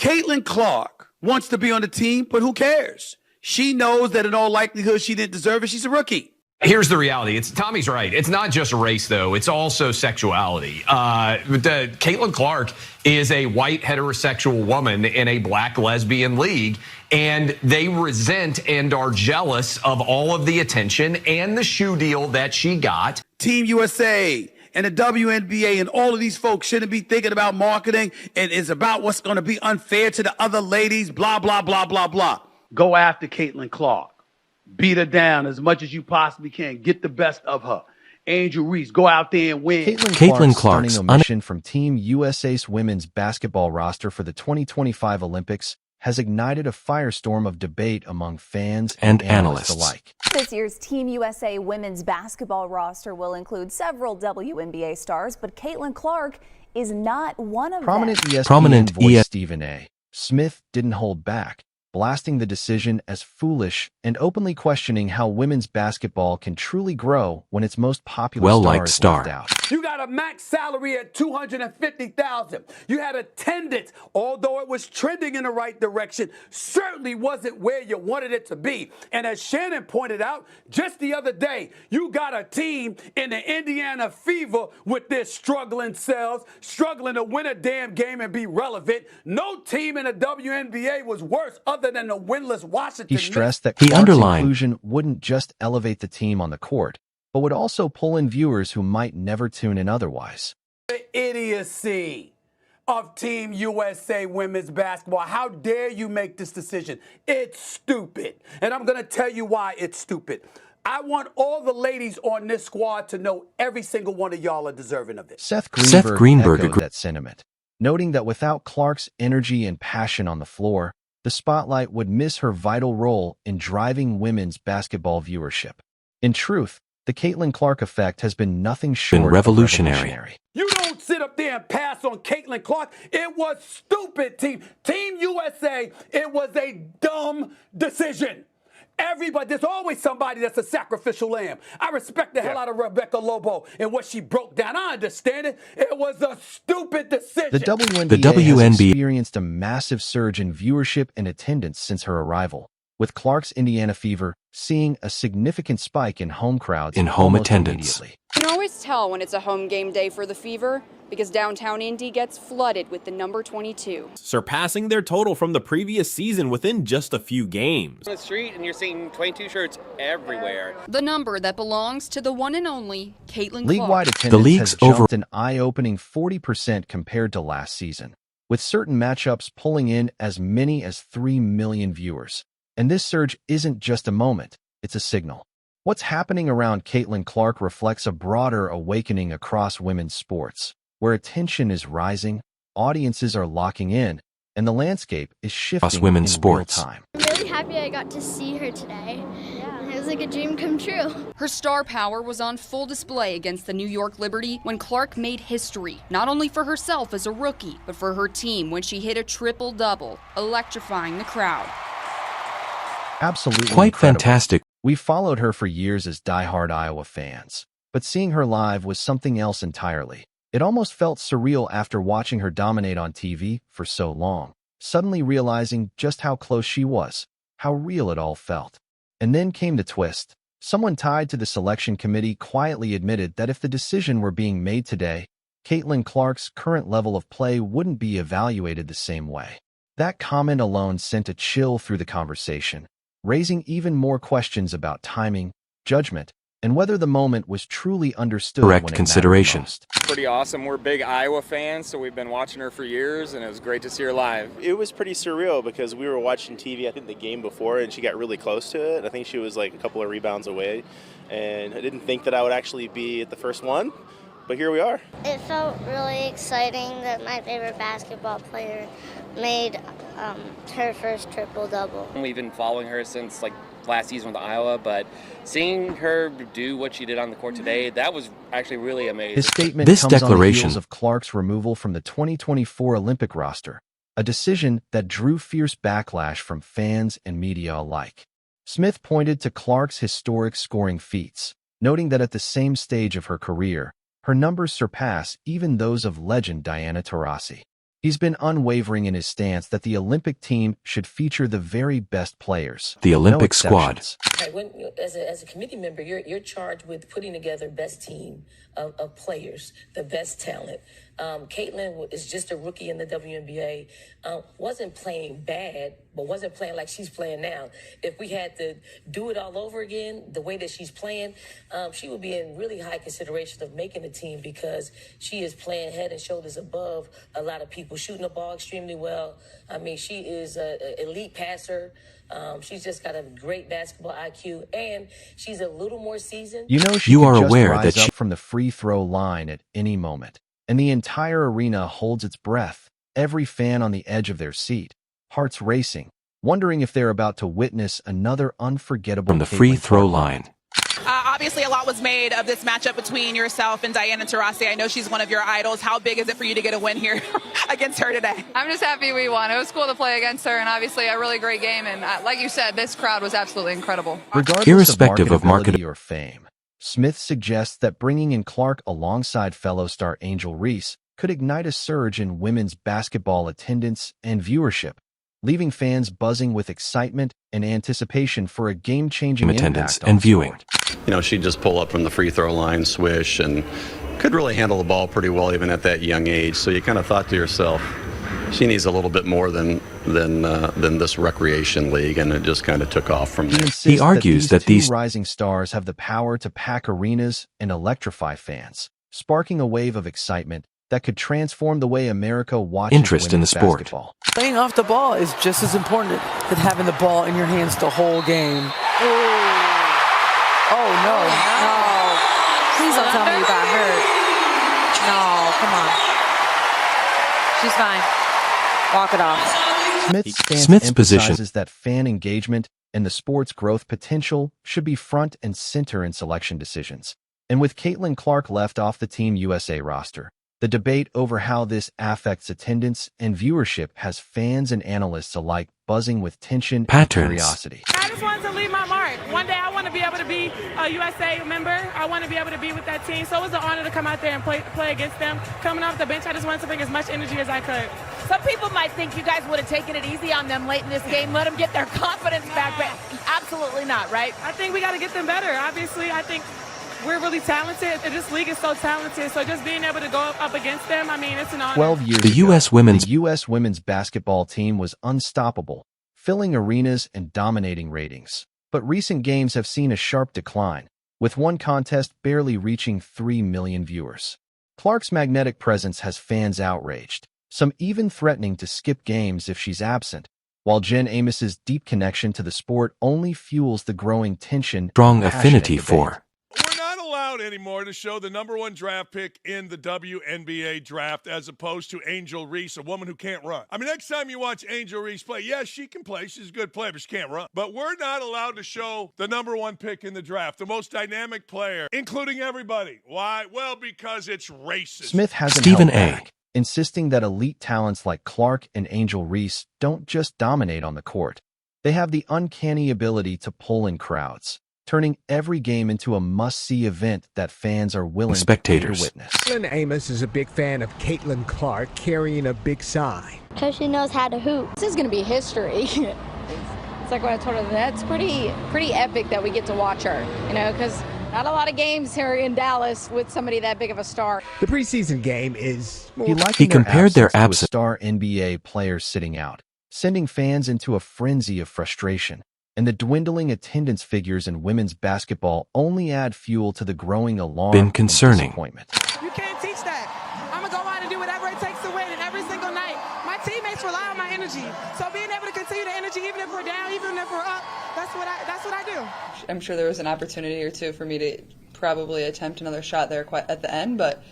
Caitlyn Clark wants to be on the team, but who cares? She knows that in all likelihood she didn't deserve it. She's a rookie. Here's the reality. Tommy's right. It's not just race, though. It's also sexuality. Caitlyn Clark is a white heterosexual woman in a black lesbian league, and they resent and are jealous of all of the attention and the shoe deal that she got. Team USA and the WNBA and all of these folks shouldn't be thinking about marketing and it's about what's going to be unfair to the other ladies, blah, blah, blah, blah, blah. Go after Caitlyn Clark. Beat her down as much as you possibly can. Get the best of her. Angel Reese, go out there and win. Caitlyn Clark's stunning omission from Team USA's women's basketball roster for the 2025 Olympics has ignited a firestorm of debate among fans and analysts alike. This year's Team USA women's basketball roster will include several WNBA stars, but Caitlyn Clark is not one of them. Prominent ESPN voice Stephen A. Smith didn't hold back, blasting the decision as foolish and openly questioning how women's basketball can truly grow when its most popular star is left out. You got a max salary at $250,000. You had attendance, although it was trending in the right direction, certainly wasn't where you wanted it to be. And as Shannon pointed out just the other day, you got a team in the Indiana Fever with their struggling selves, struggling to win a damn game and be relevant. No team in the WNBA was worse other than the winless Washington. He stressed that Clark's inclusion wouldn't just elevate the team on the court, but would also pull in viewers who might never tune in otherwise. The idiocy of Team USA women's basketball. How dare you make this decision? It's stupid. And I'm going to tell you why it's stupid. I want all the ladies on this squad to know every single one of y'all are deserving of it. Seth Greenberg echoed that sentiment, noting that without Clark's energy and passion on the floor, the spotlight would miss her vital role in driving women's basketball viewership. In truth, the Caitlyn Clark effect has been nothing short of revolutionary. You don't sit up there and pass on Caitlyn Clark. It was stupid, Team USA. It was a dumb decision. Everybody, there's always somebody that's a sacrificial lamb. I respect the hell out of Rebecca Lobo and what she broke down. I understand it. It was a stupid decision. The WNBA has experienced a massive surge in viewership and attendance since her arrival, with Clark's Indiana Fever seeing a significant spike in home crowds attendance. You can always tell when it's a home game day for the Fever because downtown Indy gets flooded with the number 22. Surpassing their total from the previous season within just a few games. On the street and you're seeing 22 shirts everywhere. The number that belongs to the one and only Caitlyn Clark. League-wide attendance has jumped an eye-opening 40% compared to last season, with certain matchups pulling in as many as 3 million viewers. And this surge isn't just a moment, it's a signal. What's happening around Caitlyn Clark reflects a broader awakening across women's sports, where attention is rising, audiences are locking in, and the landscape is shifting in real time. I'm really happy I got to see her today. It was like a dream come true. Her star power was on full display against the New York Liberty when Clark made history, not only for herself as a rookie, but for her team when she hit a triple-double, electrifying the crowd. Absolutely quite incredible. Fantastic. We followed her for years as diehard Iowa fans, but seeing her live was something else entirely. It almost felt surreal after watching her dominate on TV for so long, suddenly realizing just how close she was, how real it all felt. And then came the twist. Someone tied to the selection committee quietly admitted that if the decision were being made today, Caitlyn Clark's current level of play wouldn't be evaluated the same way. That comment alone sent a chill through the conversation, raising even more questions about timing, judgment, and whether the moment was truly understood when it mattered most. Pretty awesome. We're big Iowa fans, so we've been watching her for years, and it was great to see her live. It was pretty surreal because we were watching TV, I think, the game before, and she got really close to it. I think she was like a couple of rebounds away, and I didn't think that I would actually be at the first one, but here we are. It felt really exciting that my favorite basketball player made her first triple-double. We've been following her since like last season with Iowa, but seeing her do what she did on the court today, that was actually really amazing. His statement comes on the heels of Clark's removal from the 2024 Olympic roster, a decision that drew fierce backlash from fans and media alike. Smith pointed to Clark's historic scoring feats, noting that at the same stage of her career, her numbers surpass even those of legend Diana Taurasi. He's been unwavering in his stance that the Olympic team should feature the very best players. The Olympic No squad. exceptions. When, as a committee member, you're charged with putting together best team of players, the best talent. Caitlyn is just a rookie in the WNBA. Wasn't playing bad, but wasn't playing like she's playing now. If we had to do it all over again, the way that she's playing, she would be in really high consideration of making the team because she is playing head and shoulders above a lot of people, shooting the ball extremely well. I mean, she is an elite passer. She's just got a great basketball IQ, and she's a little more seasoned. You know, she You could are just aware rise that up from the free throw line at any moment, and the entire arena holds its breath, every fan on the edge of their seat, hearts racing, wondering if they're about to witness another unforgettable From the free Caitlyn throw Clark line. Obviously, a lot was made of this matchup between yourself and Diana Taurasi. I know she's one of your idols. How big is it for you to get a win here against her today? I'm just happy we won. It was cool to play against her, and obviously a really great game. And like you said, this crowd was absolutely incredible. Regardless Irrespective of marketability or fame, Smith suggests that bringing in Clark alongside fellow star Angel Reese could ignite a surge in women's basketball attendance and viewership, leaving fans buzzing with excitement and anticipation for a game-changing Attendance impact on and the viewing. sport. You know, she'd just pull up from the free throw line, swish, and could really handle the ball pretty well even at that young age. So you kind of thought to yourself, she needs a little bit more than this recreation league, and it just kind of took off from there. He argues that these two rising stars have the power to pack arenas and electrify fans, sparking a wave of excitement that could transform the way America watches interest in the sport. Basketball. Playing off the ball is just as important as having the ball in your hands the whole game. Oh, no. No. Please don't tell me you got hurt. No, come on. She's fine. Walk it off. Smith's position is that fan engagement and the sport's growth potential should be front and center in selection decisions. And with Caitlyn Clark left off the Team USA roster, the debate over how this affects attendance and viewership has fans and analysts alike buzzing with tension and curiosity. I just wanted to leave my mark. One day I want to be able to be a USA member. I want to be able to be with that team. So it was an honor to come out there and play against them. Coming off the bench, I just wanted to bring as much energy as I could. Some people might think you guys would have taken it easy on them late in this game, let them get their confidence back, but absolutely not, right? I think we got to get them better. Obviously, I think we're really talented. This league is so talented. So just being able to go up against them, I mean, it's an honor. 12 years The ago, the U.S. women's basketball team was unstoppable, filling arenas and dominating ratings. But recent games have seen a sharp decline, with one contest barely reaching 3 million viewers. Clark's magnetic presence has fans outraged, some even threatening to skip games if she's absent, while Jen Amos's deep connection to the sport only fuels the growing tension. Strong affinity for. We're not allowed anymore to show the #1 draft pick in the WNBA draft as opposed to Angel Reese, a woman who can't run. I mean, next time you watch Angel Reese play, yes, she can play. She's a good player, but she can't run. But we're not allowed to show the #1 pick in the draft, the most dynamic player, including everybody. Why? Well, because it's racist. Smith hasn't held back, insisting that elite talents like Clark and Angel Reese don't just dominate on the court. They have the uncanny ability to pull in crowds, turning every game into a must-see event that fans are willing to witness. Caitlyn Amos is a big fan of Caitlyn Clark carrying a big sign. Because she knows how to hoop. This is going to be history. It's like what I told her. That's pretty epic that we get to watch her, you know, because not a lot of games here in Dallas with somebody that big of a star. The preseason game is more... He compared their absence to a star NBA player sitting out, sending fans into a frenzy of frustration. And the dwindling attendance figures in women's basketball only add fuel to the growing alarm and disappointment. You can't teach that. I'm going to go out and do whatever it takes to win, and every single night, my teammates rely on my energy. So being able to continue the energy, even if we're down, even if we're up, that's what I do. I'm sure there was an opportunity or two for me to probably attempt another shot there quite at the end, but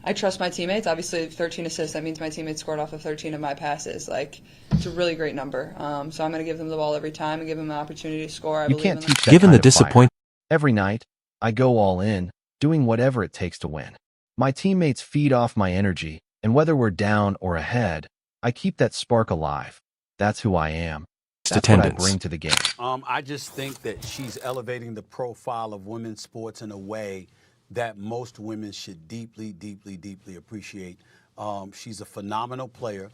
I trust my teammates. Obviously, 13 assists, that means my teammates scored off of 13 of my passes. Like, it's a really great number. So I'm going to give them the ball every time and give them an opportunity to score. You can't teach that kind of fire. Every night, I go all in, doing whatever it takes to win. My teammates feed off my energy, and whether we're down or ahead, I keep that spark alive. That's who I am. That's what I bring to the game. I just think that she's elevating the profile of women's sports in a way that most women should deeply, deeply, deeply appreciate. She's a phenomenal player.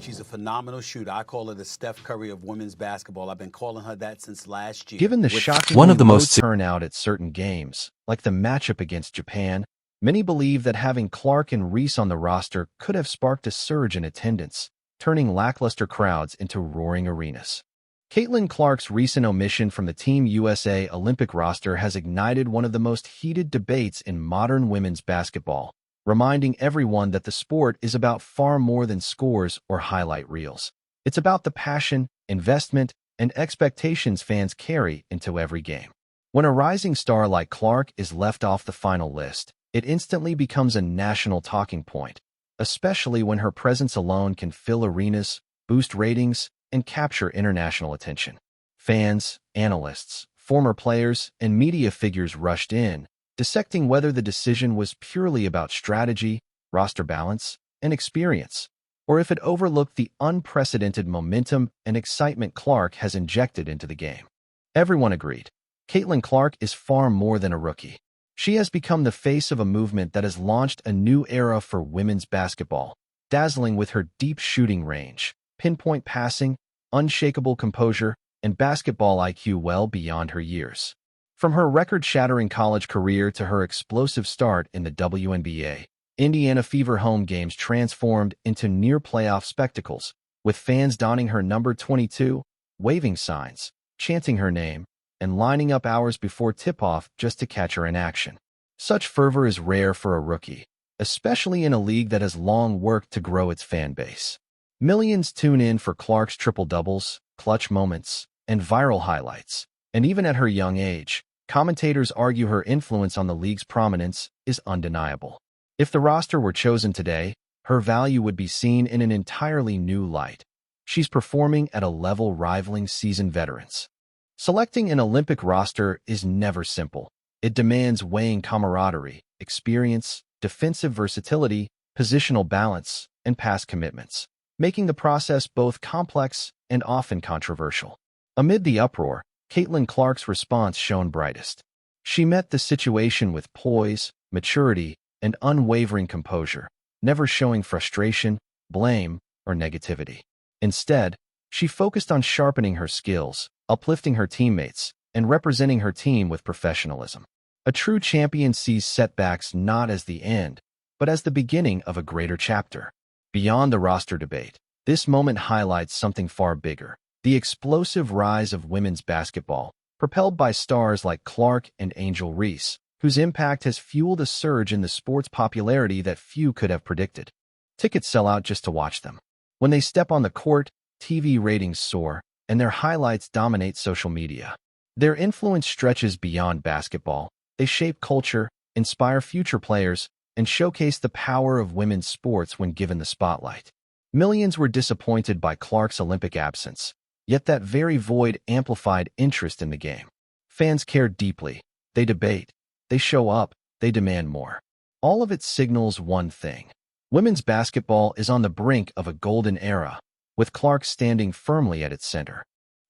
She's a phenomenal shooter. I call her the Steph Curry of women's basketball. I've been calling her that since last year. Given the shockingly low turnout at certain games, like the matchup against Japan, many believe that having Clark and Reese on the roster could have sparked a surge in attendance, turning lackluster crowds into roaring arenas. Caitlyn Clark's recent omission from the Team USA Olympic roster has ignited one of the most heated debates in modern women's basketball, reminding everyone that the sport is about far more than scores or highlight reels. It's about the passion, investment, and expectations fans carry into every game. When a rising star like Clark is left off the final list, it instantly becomes a national talking point, especially when her presence alone can fill arenas, boost ratings, and capture international attention. Fans, analysts, former players, and media figures rushed in, dissecting whether the decision was purely about strategy, roster balance, and experience, or if it overlooked the unprecedented momentum and excitement Clark has injected into the game. Everyone agreed. Caitlyn Clark is far more than a rookie. She has become the face of a movement that has launched a new era for women's basketball, dazzling with her deep shooting range, pinpoint passing, unshakable composure, and basketball IQ well beyond her years. From her record-shattering college career to her explosive start in the WNBA, Indiana Fever home games transformed into near-playoff spectacles, with fans donning her number 22, waving signs, chanting her name, and lining up hours before tip-off just to catch her in action. Such fervor is rare for a rookie, especially in a league that has long worked to grow its fan base. Millions tune in for Clark's triple-doubles, clutch moments, and viral highlights. And even at her young age, commentators argue her influence on the league's prominence is undeniable. If the roster were chosen today, her value would be seen in an entirely new light. She's performing at a level rivaling seasoned veterans. Selecting an Olympic roster is never simple. It demands weighing camaraderie, experience, defensive versatility, positional balance, and past commitments, making the process both complex and often controversial. Amid the uproar, Caitlyn Clark's response shone brightest. She met the situation with poise, maturity, and unwavering composure, never showing frustration, blame, or negativity. Instead, she focused on sharpening her skills, uplifting her teammates, and representing her team with professionalism. A true champion sees setbacks not as the end, but as the beginning of a greater chapter. Beyond the roster debate, this moment highlights something far bigger: the explosive rise of women's basketball, propelled by stars like Clark and Angel Reese, whose impact has fueled a surge in the sport's popularity that few could have predicted. Tickets sell out just to watch them. When they step on the court, TV ratings soar, and their highlights dominate social media. Their influence stretches beyond basketball. They shape culture, inspire future players, and showcase the power of women's sports when given the spotlight. Millions were disappointed by Clark's Olympic absence, yet that very void amplified interest in the game. Fans care deeply. They debate. They show up. They demand more. All of it signals one thing: women's basketball is on the brink of a golden era, with Clark standing firmly at its center.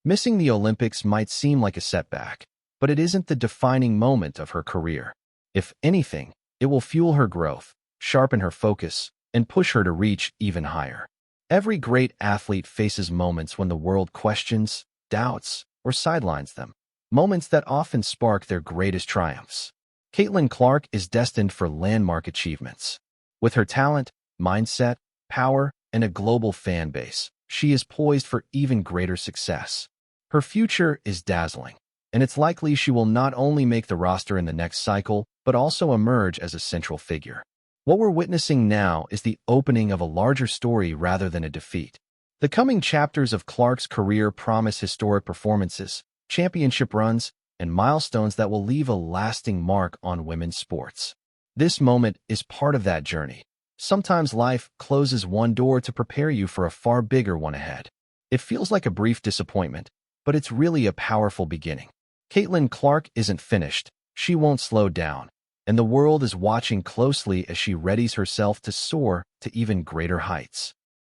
Missing the Olympics might seem like a setback, but it isn't the defining moment of her career. If anything, it will fuel her growth, sharpen her focus, and push her to reach even higher. Every great athlete faces moments when the world questions, doubts, or sidelines them, moments that often spark their greatest triumphs. Caitlyn Clark is destined for landmark achievements. With her talent, mindset, power, and a global fan base, she is poised for even greater success. Her future is dazzling, and it's likely she will not only make the roster in the next cycle, but also emerge as a central figure. What we're witnessing now is the opening of a larger story rather than a defeat. The coming chapters of Clark's career promise historic performances, championship runs, and milestones that will leave a lasting mark on women's sports. This moment is part of that journey. Sometimes life closes one door to prepare you for a far bigger one ahead. It feels like a brief disappointment, but it's really a powerful beginning. Caitlyn Clark isn't finished. She won't slow down, and the world is watching closely as she readies herself to soar to even greater heights.